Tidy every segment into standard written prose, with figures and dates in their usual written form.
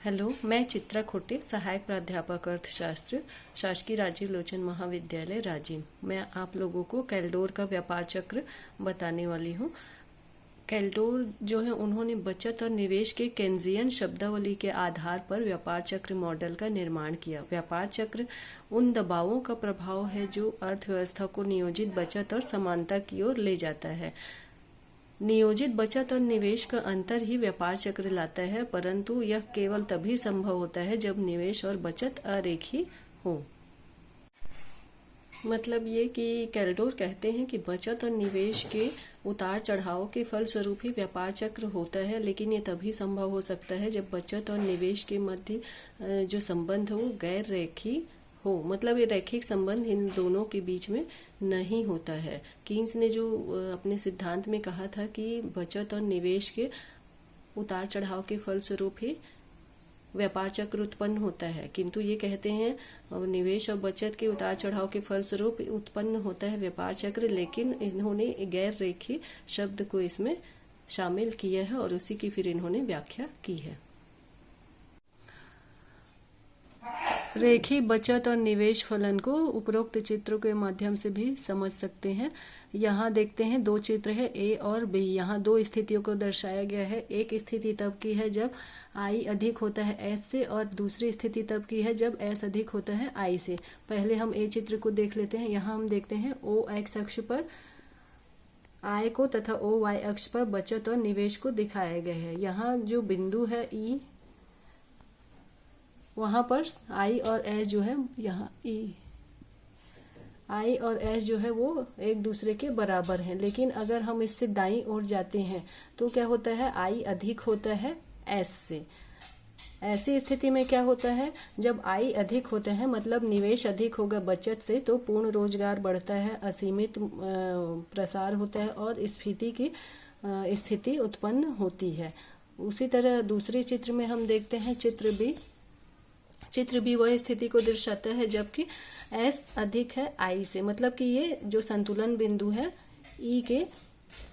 Hello, मैं चित्रा खोटे, सहायक प्राध्यापक अर्थशास्त्र, शासकीय राजीव लोचन महाविद्यालय राजीव। मैं आप लोगों को कैल्डोर का व्यापार चक्र बताने वाली हूँ। कैल्डोर जो है उन्होंने बचत और निवेश के केन्जियन शब्दावली के आधार पर व्यापार चक्र मॉडल का निर्माण किया। व्यापार चक्र उन दबावों का प्रभाव है जो अर्थव्यवस्था को नियोजित बचत और समानता की ओर ले जाता है। नियोजित बचत और निवेश का अंतर ही व्यापार चक्र लाता है, परंतु यह केवल तभी संभव होता है जब निवेश और बचत अरेखीय हो। मतलब ये कि कैल्डोर कहते हैं कि बचत और निवेश के उतार चढ़ाव के फलस्वरूप ही व्यापार चक्र होता है, लेकिन ये तभी संभव हो सकता है जब बचत और निवेश के मध्य जो संबंध हो गैर रेखीय हो। मतलब ये रैखिक संबंध इन दोनों के बीच में नहीं होता है। कीन्स ने जो अपने सिद्धांत में कहा था कि बचत और निवेश के उतार चढ़ाव के फलस्वरूप ही व्यापार चक्र उत्पन्न होता है, किंतु ये कहते हैं निवेश और बचत के उतार चढ़ाव के फलस्वरूप उत्पन्न होता है व्यापार चक्र, लेकिन इन्होंने गैर रेखीय शब्द को इसमें शामिल किया है और उसी की फिर इन्होंने व्याख्या की है। रेखीय बचत और निवेश फलन को उपरोक्त चित्रों के माध्यम से भी समझ सकते हैं। यहाँ देखते हैं दो चित्र है ए और बी। यहाँ दो स्थितियों को दर्शाया गया है। एक स्थिति तब की है जब आई अधिक होता है एस से, और दूसरी स्थिति तब की है जब एस अधिक होता है आई से। पहले हम ए चित्र को देख लेते हैं। यहाँ हम देखते हैं ओ एक्स अक्ष पर आय को तथा ओ वाई अक्ष पर बचत और निवेश को दिखाया गया है। यहाँ जो बिंदु है ई, वहां पर आई और एस जो है, यहाँ ई आई और एस जो है वो एक दूसरे के बराबर हैं, लेकिन अगर हम इससे दाईं ओर जाते हैं तो क्या होता है, आई अधिक होता है एस से। ऐसी स्थिति में क्या होता है, जब आई अधिक होता है मतलब निवेश अधिक होगा बचत से, तो पूर्ण रोजगार बढ़ता है, असीमित प्रसार होता है और स्फीति की स्थिति उत्पन्न होती है। उसी तरह दूसरे चित्र में हम देखते हैं चित्र भी वह स्थिति को दर्शाता है जबकि S अधिक है I से। मतलब कि ये जो संतुलन बिंदु है E के,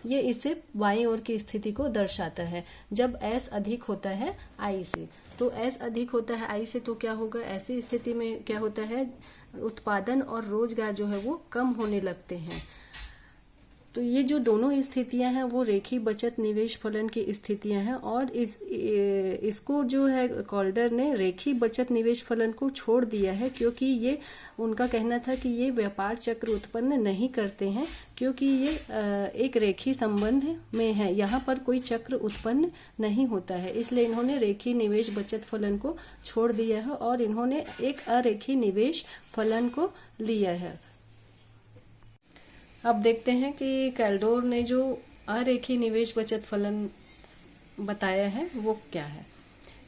ये इससे बाईं ओर की स्थिति को दर्शाता है जब S अधिक होता है I से। तो S अधिक होता है I से तो क्या होगा, ऐसी स्थिति में क्या होता है, उत्पादन और रोजगार जो है वो कम होने लगते हैं। तो ये जो दोनों स्थितियां हैं वो रेखीय बचत निवेश फलन की स्थितियां हैं, और इसको जो है कॉल्डर ने रेखीय बचत निवेश फलन को छोड़ दिया है, क्योंकि ये उनका कहना था कि ये व्यापार चक्र उत्पन्न नहीं करते हैं, क्योंकि ये एक रेखीय संबंध में है, यहाँ पर कोई चक्र उत्पन्न नहीं होता है। इसलिए इन्होंने रेखीय निवेश बचत फलन को छोड़ दिया है और इन्होंने एक अरेखीय निवेश फलन को लिया है। अब देखते हैं कि कैल्डोर ने जो अरेखीय निवेश बचत फलन बताया है वो क्या है।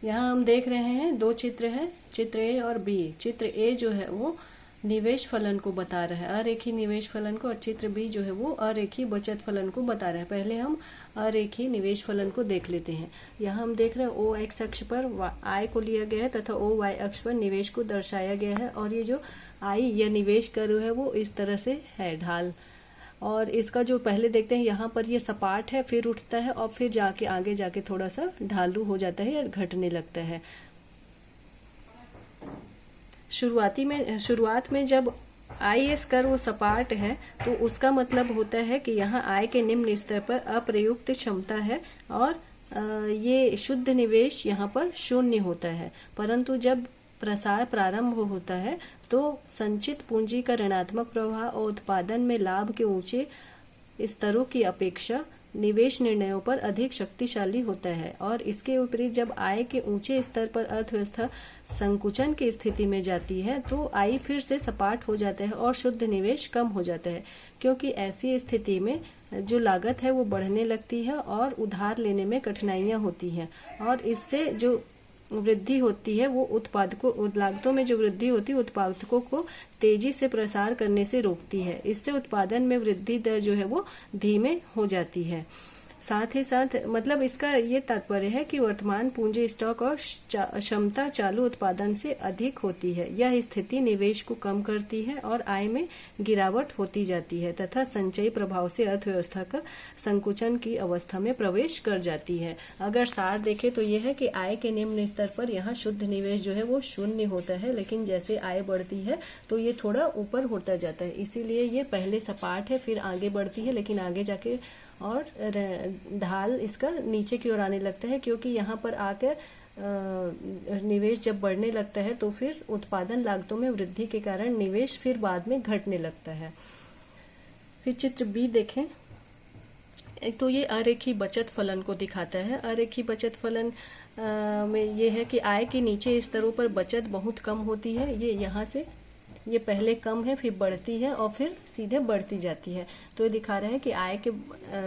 यहाँ हम देख रहे हैं दो चित्र है, चित्र ए और बी। चित्र ए जो है वो निवेश फलन को बता रहा है, अरेखीय निवेश फलन को, और चित्र बी जो है वो अरेखीय बचत फलन को बता रहा है। पहले हम अरेखीय निवेश फलन को देख लेते हैं। यहाँ हम देख रहे हैं ओ एक्स अक्ष पर आय को लिया गया है तथा ओ वाई अक्ष पर निवेश को दर्शाया गया है, और ये जो आई या निवेश कर है वो इस तरह से है ढाल। और इसका जो पहले देखते हैं यहाँ पर ये सपाट है, फिर उठता है और फिर जाके आगे जाके थोड़ा सा ढालू हो जाता है या घटने लगता है। शुरुआत में जब IS कर वो सपाट है तो उसका मतलब होता है कि यहाँ आय के निम्न स्तर पर अप्रयुक्त क्षमता है और ये शुद्ध निवेश यहाँ पर शून्य होता है। परंतु जब प्रसार प्रारंभ होता है तो संचित पूंजी का ऋणात्मक प्रवाह और उत्पादन में लाभ के ऊंचे स्तरों की अपेक्षा निवेश निर्णयों पर अधिक शक्तिशाली होता है, और इसके विपरीत जब आय के ऊंचे स्तर पर अर्थव्यवस्था संकुचन की स्थिति में जाती है तो आय फिर से सपाट हो जाता है और शुद्ध निवेश कम हो जाता है, क्योंकि ऐसी स्थिति में जो लागत है वो बढ़ने लगती है और उधार लेने में कठिनाइयां होती हैं, और इससे जो वृद्धि होती है वो उत्पादकों, लागतों में जो वृद्धि होती है उत्पादकों को तेजी से प्रसार करने से रोकती है। इससे उत्पादन में वृद्धि दर जो है वो धीमे हो जाती है। साथ ही साथ मतलब इसका ये तात्पर्य है कि वर्तमान पूंजी स्टॉक और क्षमता चालू उत्पादन से अधिक होती है। यह स्थिति निवेश को कम करती है और आय में गिरावट होती जाती है तथा संचयी प्रभाव से अर्थव्यवस्था का संकुचन की अवस्था में प्रवेश कर जाती है। अगर सार देखें तो यह है कि आय के निम्न स्तर पर यहाँ शुद्ध निवेश जो है वो शून्य होता है, लेकिन जैसे आय बढ़ती है तो ये थोड़ा ऊपर होता जाता है। इसीलिए ये पहले सपाट है, फिर आगे बढ़ती है, लेकिन आगे जाके और ढाल इसका नीचे की ओर आने लगता है, क्योंकि यहाँ पर आकर निवेश जब बढ़ने लगता है तो फिर उत्पादन लागतों में वृद्धि के कारण निवेश फिर बाद में घटने लगता है। फिर चित्र बी देखें तो ये आरेखीय बचत फलन को दिखाता है। आरेखीय बचत फलन में ये है कि आय के नीचे स्तरों पर बचत बहुत कम होती है। ये यहाँ से ये पहले कम है, फिर बढ़ती है और फिर सीधे बढ़ती जाती है। तो ये दिखा रहा है कि आय के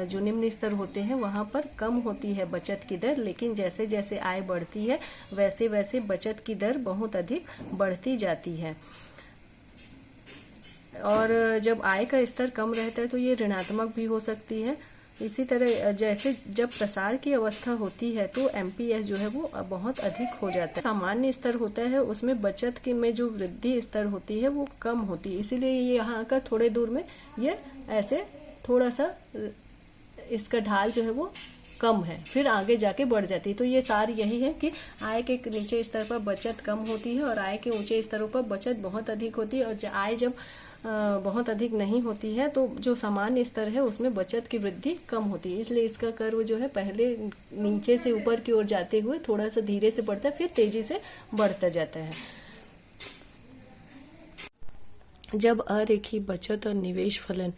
जो निम्न स्तर होते हैं वहां पर कम होती है बचत की दर, लेकिन जैसे जैसे आय बढ़ती है वैसे वैसे बचत की दर बहुत अधिक बढ़ती जाती है। और जब आय का स्तर कम रहता है तो ये ऋणात्मक भी हो सकती है। इसी तरह जैसे जब प्रसार की अवस्था होती है तो एमपीएस जो है वो बहुत अधिक हो जाता है। सामान्य स्तर होता है उसमें बचत की में जो वृद्धि स्तर होती है वो कम होती है, इसीलिए ये यहाँ का थोड़े दूर में ये ऐसे थोड़ा सा इसका ढाल जो है वो कम है, फिर आगे जाके बढ़ जाती है। तो ये सार यही है कि आय के नीचे स्तर पर बचत कम होती है और आय के ऊंचे स्तरों पर बचत बहुत अधिक होती है। और आय जब बहुत अधिक नहीं होती है तो जो सामान्य स्तर है उसमें बचत की वृद्धि कम होती है। इसलिए इसका कर्व जो है पहले नीचे से ऊपर की ओर जाते हुए थोड़ा सा धीरे से बढ़ता है, फिर तेजी से बढ़ता जाता है। जब अरेखीय बचत और निवेश फलन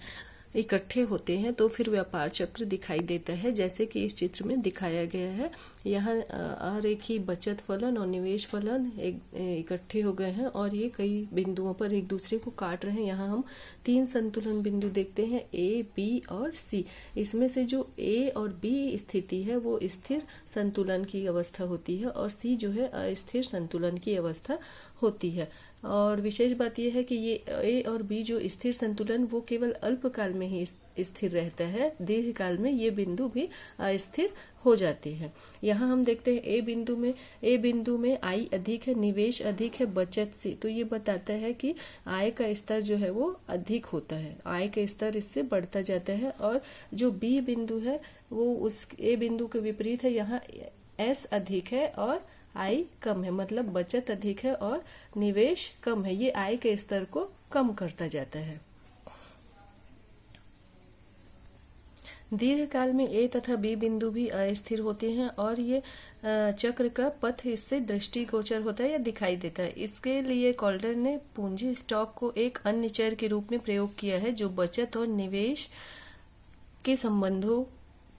इकट्ठे होते हैं तो फिर व्यापार चक्र दिखाई देता है, जैसे कि इस चित्र में दिखाया गया है। यहाँ अरेखीय बचत फलन और निवेश फलन इकट्ठे हो गए हैं और ये कई बिंदुओं पर एक दूसरे को काट रहे हैं। यहाँ हम 3 संतुलन बिंदु देखते हैं, ए, बी और सी। इसमें से जो ए और बी स्थिति है वो स्थिर संतुलन की अवस्था होती है और सी जो है अस्थिर संतुलन की अवस्था होती है। और विशेष बात यह है कि ये ए और बी जो स्थिर संतुलन वो केवल अल्पकाल में ही स्थिर रहता है, दीर्घकाल में ये बिंदु भी अस्थिर हो जाते हैं। यहाँ हम देखते हैं ए बिंदु में आय अधिक है, निवेश अधिक है बचत से, तो ये बताता है कि आय का स्तर जो है वो अधिक होता है, आय का स्तर इससे बढ़ता जाता है। और जो बी बिंदु है वो उस ए बिंदु के विपरीत है, यहाँ एस अधिक है और आय कम है, मतलब बचत अधिक है और निवेश कम है। ये आय के स्तर को कम करता जाता है। दीर्घकाल में ए तथा बी बिंदु भी अस्थिर होते हैं और ये चक्र का पथ इससे दृष्टिगोचर होता है या दिखाई देता है। इसके लिए कॉल्डर ने पूंजी स्टॉक को एक अन्य चर के रूप में प्रयोग किया है जो बचत और निवेश के संबंधों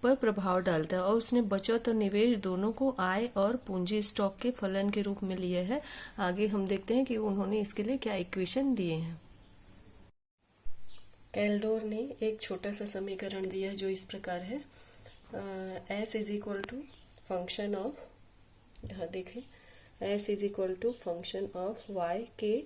पर प्रभाव डालता है, और उसने बचत और निवेश दोनों को आय और पूंजी स्टॉक के फलन के रूप में लिया है। आगे हम देखते हैं कि उन्होंने इसके लिए क्या इक्वेशन दिए हैं। कैल्डोर ने एक छोटा सा समीकरण दिया जो इस प्रकार है, S is equal to function of, यहाँ देखें, S is equal to function of Y K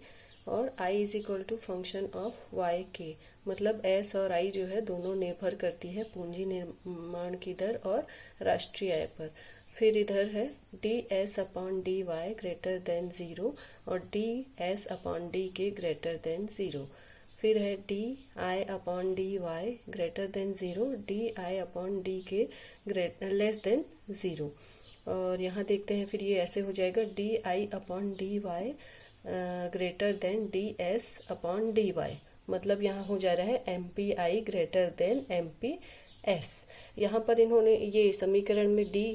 और I is equal to function of Y K. मतलब एस और आई जो है दोनों निर्भर करती है पूंजी निर्माण की दर और राष्ट्रीय आय पर। फिर इधर है D S upon D Y greater than 0 और D S upon D K greater than 0। फिर है D I upon D Y greater than 0, D I upon D K less than 0। और यहाँ देखते हैं फिर ये ऐसे हो जाएगा D I upon D Y greater than D S upon D Y. मतलब यहाँ हो जा रहा है M P I greater than M P S. यहाँ पर इन्होंने ये समीकरण में डी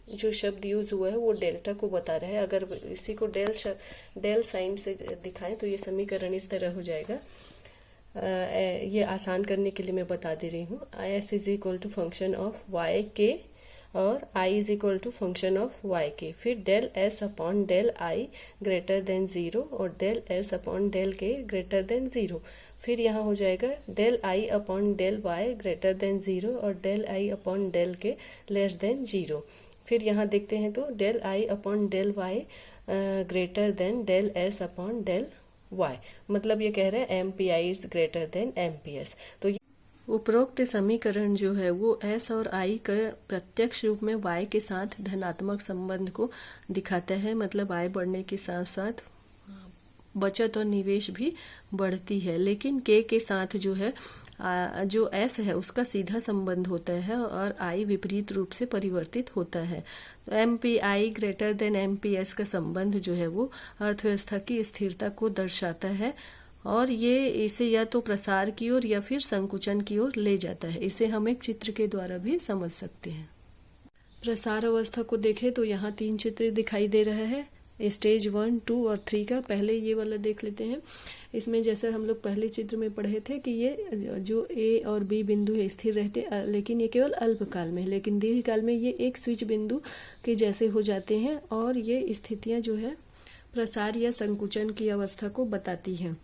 जो शब्द यूज हुआ है वो डेल्टा को बता रहा है। अगर इसी को डेल साइन से दिखाएं तो ये समीकरण इस तरह हो जाएगा। ये आसान करने के लिए मैं बता दे रही हूँ। S is equal to function of Y K और I is equal to function of Y K. फिर del S upon del I greater than 0 और del S upon del K greater than 0। फिर यहाँ हो जाएगा del I upon del Y greater than 0 और del I upon del K less than 0। फिर यहाँ देखते हैं तो del I upon del Y greater than del S upon del Y. मतलब ये कह रहे हैं M P I is greater than M P S. तो उपरोक्त समीकरण जो है वो S और I का प्रत्यक्ष रूप में Y के साथ धनात्मक संबंध को दिखाता है। मतलब I बढ़ने के साथ साथ बचत और निवेश भी बढ़ती है, लेकिन K के साथ जो है जो S है उसका सीधा संबंध होता है और I विपरीत रूप से परिवर्तित होता है। तो MPI ग्रेटर देन MPS का संबंध जो है वो अर्थव्यवस्था की स्थिरता को दर्शाता है और ये इसे या तो प्रसार की ओर या फिर संकुचन की ओर ले जाता है। इसे हम एक चित्र के द्वारा भी समझ सकते हैं। प्रसार अवस्था को देखें तो यहाँ 3 चित्र दिखाई दे रहा है, स्टेज 1, 2 और 3 का। पहले ये वाला देख लेते हैं। इसमें जैसे हम लोग पहले चित्र में पढ़े थे कि ये जो A और B बिंदु है स्थिर रहते, लेकिन ये केवल अल्पकाल में, लेकिन दीर्घकाल में ये एक स्विच बिंदु के जैसे हो जाते हैं और ये स्थितियां जो है प्रसार या संकुचन की अवस्था को बताती हैं।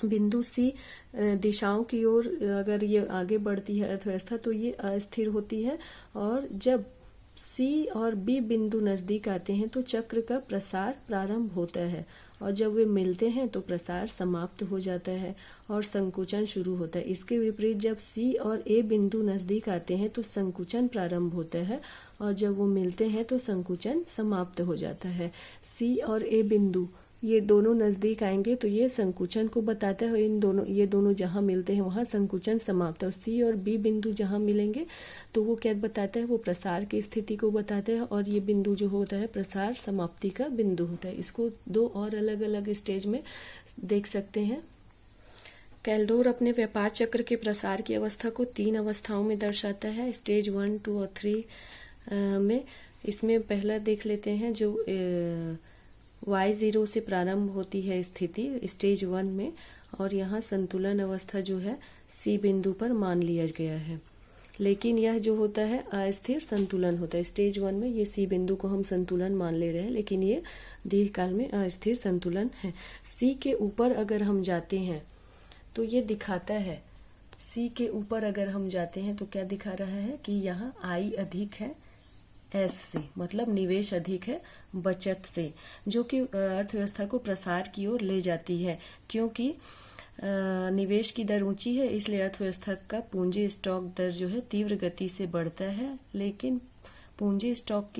बिंदु C दिशाओं की ओर अगर ये आगे बढ़ती है अर्थव्यवस्था तो ये अस्थिर होती है, और जब C और B बिंदु नजदीक आते हैं तो चक्र का प्रसार प्रारंभ होता है, और जब वे मिलते हैं तो प्रसार समाप्त हो जाता है और संकुचन शुरू होता है। इसके विपरीत जब C और A बिंदु नजदीक आते हैं तो संकुचन प्रारंभ होता है, और जब वो मिलते हैं तो संकुचन समाप्त हो जाता है। C और A बिंदु ये दोनों नजदीक आएंगे तो ये संकुचन को बताता है, ये दोनों जहां मिलते हैं वहां संकुचन समाप्त है। और C और B बिंदु जहां मिलेंगे तो वो क्या बताता है, वो प्रसार की स्थिति को बताता है, और ये बिंदु जो होता है प्रसार समाप्ति का बिंदु होता है। इसको 2 और अलग अलग स्टेज में देख सकते हैं। कैल्डोर अपने व्यापार चक्र के प्रसार की अवस्था को 3 अवस्थाओं में दर्शाता है, स्टेज 1, 2 और 3 में। इसमें पहला देख लेते हैं जो Y0 से प्रारंभ होती है स्थिति स्टेज 1 में, और यहाँ संतुलन अवस्था जो है C बिंदु पर मान लिया गया है, लेकिन यह जो होता है अस्थिर संतुलन होता है। स्टेज 1 में ये C बिंदु को हम संतुलन मान ले रहे हैं, लेकिन ये दीर्घकाल में अस्थिर संतुलन है। C के ऊपर अगर हम जाते हैं तो ये दिखाता है, C के ऊपर अगर हम जाते हैं तो क्या दिखा रहा है कि यहाँ I अधिक है S से, मतलब निवेश अधिक है बचत से, जो कि अर्थव्यवस्था को प्रसार की ओर ले जाती है। क्योंकि निवेश की दर ऊंची है इसलिए अर्थव्यवस्था का पूंजी स्टॉक दर जो है तीव्र गति से बढ़ता है, लेकिन पूंजी स्टॉक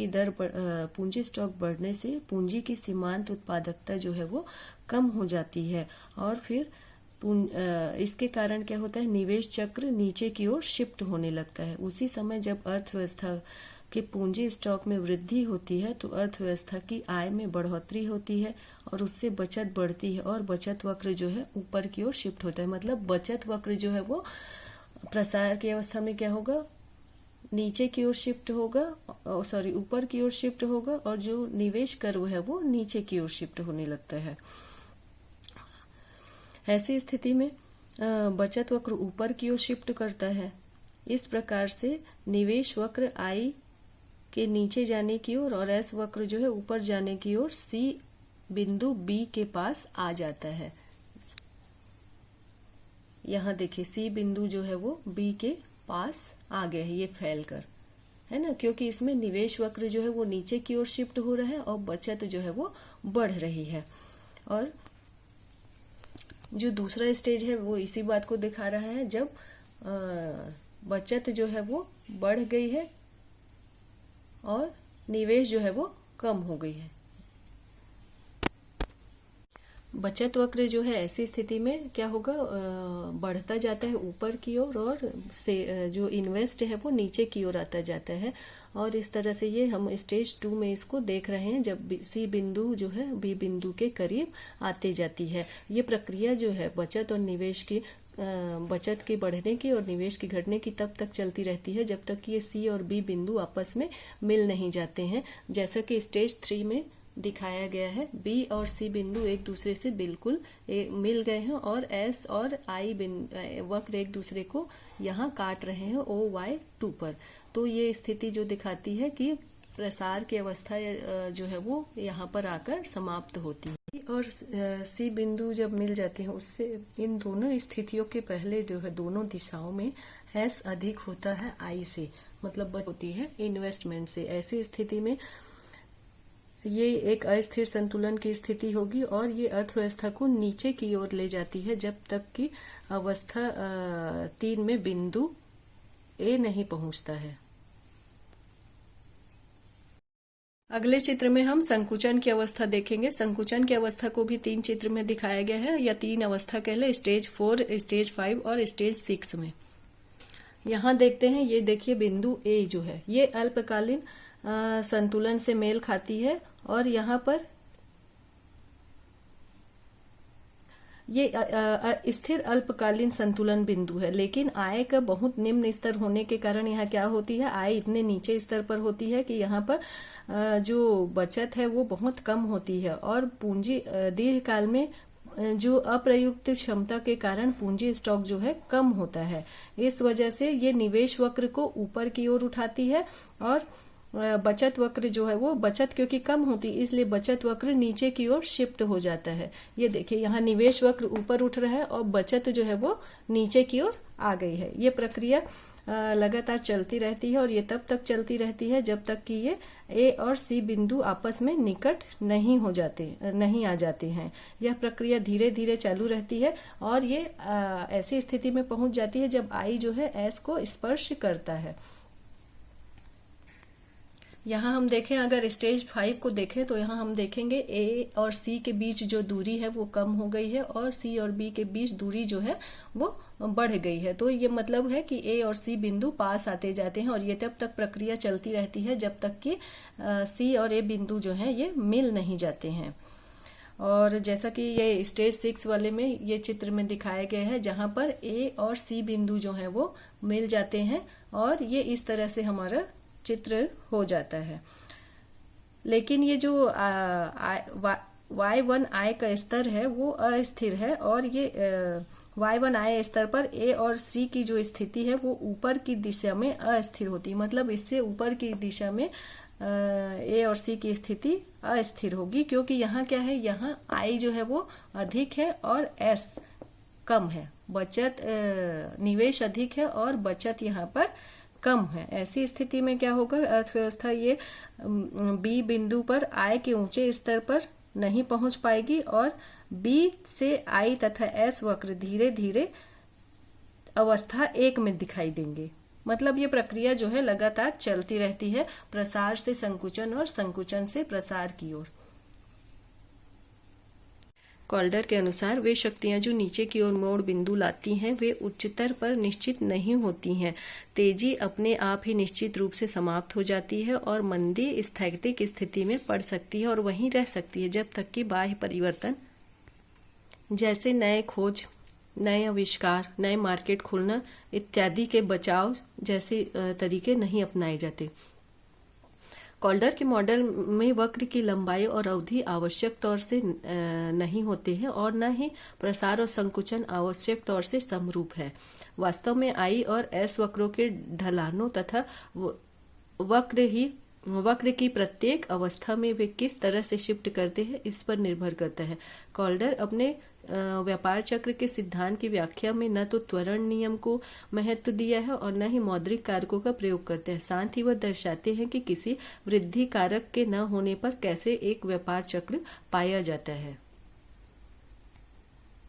बढ़ने से पूंजी की सीमांत उत्पादकता जो है वो कम हो जाती है, और फिर इसके कारण क्या होता है, निवेश चक्र नीचे की ओर शिफ्ट होने लगता है। उसी समय जब अर्थव्यवस्था कि पूंजी स्टॉक में वृद्धि होती है तो अर्थव्यवस्था की आय में बढ़ोतरी होती है और उससे बचत बढ़ती है, और बचत वक्र जो है ऊपर की ओर शिफ्ट होता है। मतलब बचत वक्र जो है वो प्रसार की अवस्था में क्या होगा, नीचे की ओर शिफ्ट होगा, ऊपर की ओर शिफ्ट होगा, और जो निवेश कर्व है वो नीचे की ओर शिफ्ट होने लगता है। ऐसी स्थिति में बचत वक्र ऊपर की ओर शिफ्ट करता है। इस प्रकार से निवेश वक्र I के नीचे जाने की ओर और S वक्र जो है ऊपर जाने की ओर C बिंदु B के पास आ जाता है। यहाँ देखिए C बिंदु जो है वो B के पास आ गया है, ये फैलकर, है ना, क्योंकि इसमें निवेश वक्र जो है वो नीचे की ओर शिफ्ट हो रहा है और बचत जो है वो बढ़ रही है। और जो दूसरा स्टेज है वो इसी बात को दिखा रहा है, जब बचत जो है वो बढ़ गई है और निवेश जो है वो कम हो गई है। बचत वक्र जो है ऐसी स्थिति में क्या होगा, बढ़ता जाता है ऊपर की ओर और से जो इन्वेस्ट है वो नीचे की ओर आता जाता है, और इस तरह से ये हम स्टेज 2 में इसको देख रहे हैं, जब C बिंदु जो है B बिंदु के करीब आते जाती है। ये प्रक्रिया जो है बचत और निवेश की, बचत के बढ़ने की और निवेश की घटने की तब तक चलती रहती है जब तक कि ये C और B बिंदु आपस में मिल नहीं जाते हैं। जैसा कि स्टेज 3 में दिखाया गया है, B और C बिंदु एक दूसरे से बिल्कुल मिल गए हैं और S और I वक्र एक दूसरे को यहाँ काट रहे हैं OY2 पर। तो ये स्थिति जो दिखाती है कि प्रसार की अवस्था जो है वो यहाँ पर आकर समाप्त होती है। और C बिंदु जब मिल जाते हैं उससे इन दोनों स्थितियों के पहले जो है दोनों दिशाओं में S अधिक होता है I से, मतलब बचत होती है इन्वेस्टमेंट से। ऐसी स्थिति में ये एक अस्थिर संतुलन की स्थिति होगी और ये अर्थव्यवस्था को नीचे की ओर ले जाती है जब तक कि अवस्था 3 में बिंदु ए नहीं पहुंचता है। अगले चित्र में हम संकुचन की अवस्था देखेंगे। संकुचन की अवस्था को भी 3 चित्र में दिखाया गया है, या 3 अवस्था कह ले, स्टेज 4, स्टेज 5 और स्टेज 6 में। यहाँ देखते हैं, ये देखिए बिंदु ए जो है ये अल्पकालीन संतुलन से मेल खाती है, और यहाँ पर ये स्थिर अल्पकालीन संतुलन बिंदु है। लेकिन आय का बहुत निम्न स्तर होने के कारण यहाँ क्या होती है, आय इतने नीचे स्तर पर होती है कि यहाँ पर जो बचत है वो बहुत कम होती है, और पूंजी दीर्घकाल में जो अप्रयुक्त क्षमता के कारण पूंजी स्टॉक जो है कम होता है। इस वजह से ये निवेश वक्र को ऊपर की ओर उठाती है, और बचत वक्र जो है वो, बचत क्योंकि कम होती है इसलिए बचत वक्र नीचे की ओर शिफ्ट हो जाता है। ये देखिए यहाँ निवेश वक्र ऊपर उठ रहा है और बचत जो है वो नीचे की ओर आ गई है। ये प्रक्रिया लगातार चलती रहती है, और ये तब तक चलती रहती है जब तक कि ये ए और सी बिंदु आपस में निकट नहीं आ जाते हैं। यह प्रक्रिया धीरे धीरे चालू रहती है, और ये ऐसी स्थिति में पहुंच जाती है जब आई जो है एस को स्पर्श करता है। यहाँ हम देखें, अगर स्टेज 5 को देखें तो यहाँ हम देखेंगे ए और सी के बीच जो दूरी है वो कम हो गई है, और सी और बी के बीच दूरी जो है वो बढ़ गई है। तो ये मतलब है कि ए और सी बिंदु पास आते जाते हैं, और ये तब तक प्रक्रिया चलती रहती है जब तक कि सी और ए बिंदु जो है ये मिल नहीं जाते हैं। और जैसा कि ये स्टेज 6 वाले में ये चित्र में दिखाया गया है, जहां पर ए और सी बिंदु जो है वो मिल जाते हैं, और ये इस तरह से हमारा चित्र हो जाता है। लेकिन ये जो y1i का स्तर है वो अस्थिर है, और ये y1i स्तर पर ए और सी की जो स्थिति है वो ऊपर की दिशा में अस्थिर होती है। मतलब इससे ऊपर की दिशा में ए और सी की स्थिति अस्थिर होगी, क्योंकि यहाँ क्या है, यहाँ आई जो है वो अधिक है और एस कम है। बचत निवेश अधिक है और बचत यहाँ पर कम है। ऐसी स्थिति में क्या होगा, अर्थव्यवस्था ये बी बिंदु पर आय के ऊंचे स्तर पर नहीं पहुंच पाएगी, और बी से आई तथा एस वक्र धीरे धीरे अवस्था 1 में दिखाई देंगे। मतलब ये प्रक्रिया जो है लगातार चलती रहती है, प्रसार से संकुचन और संकुचन से प्रसार की ओर। कॉल्डर के अनुसार वे शक्तियां जो नीचे की ओर मोड़ बिंदु लाती हैं वे उच्चतर पर निश्चित नहीं होती हैं। तेजी अपने आप ही निश्चित रूप से समाप्त हो जाती है, और मंदी स्थैतिक स्थिति में पड़ सकती है और वहीं रह सकती है जब तक कि बाह्य परिवर्तन जैसे नए खोज, नए आविष्कार, नए मार्केट खुलना इत्यादि के बचाव जैसे तरीके नहीं अपनाए जाते। कॉल्डर के मॉडल में वक्र की लंबाई और अवधि आवश्यक तौर से नहीं होते हैं, और न ही प्रसार और संकुचन आवश्यक तौर से समरूप है। वास्तव में आई और एस वक्रों के ढलानों तथा वक्र की प्रत्येक अवस्था में वे किस तरह से शिफ्ट करते हैं इस पर निर्भर करता है। कॉल्डर अपने व्यापार चक्र के सिद्धांत की व्याख्या में न तो त्वरण नियम को महत्व दिया है और न ही मौद्रिक कारकों का प्रयोग करते हैं। साथ ही वह दर्शाते हैं कि किसी वृद्धि कारक के न होने पर कैसे एक व्यापार चक्र पाया जाता है।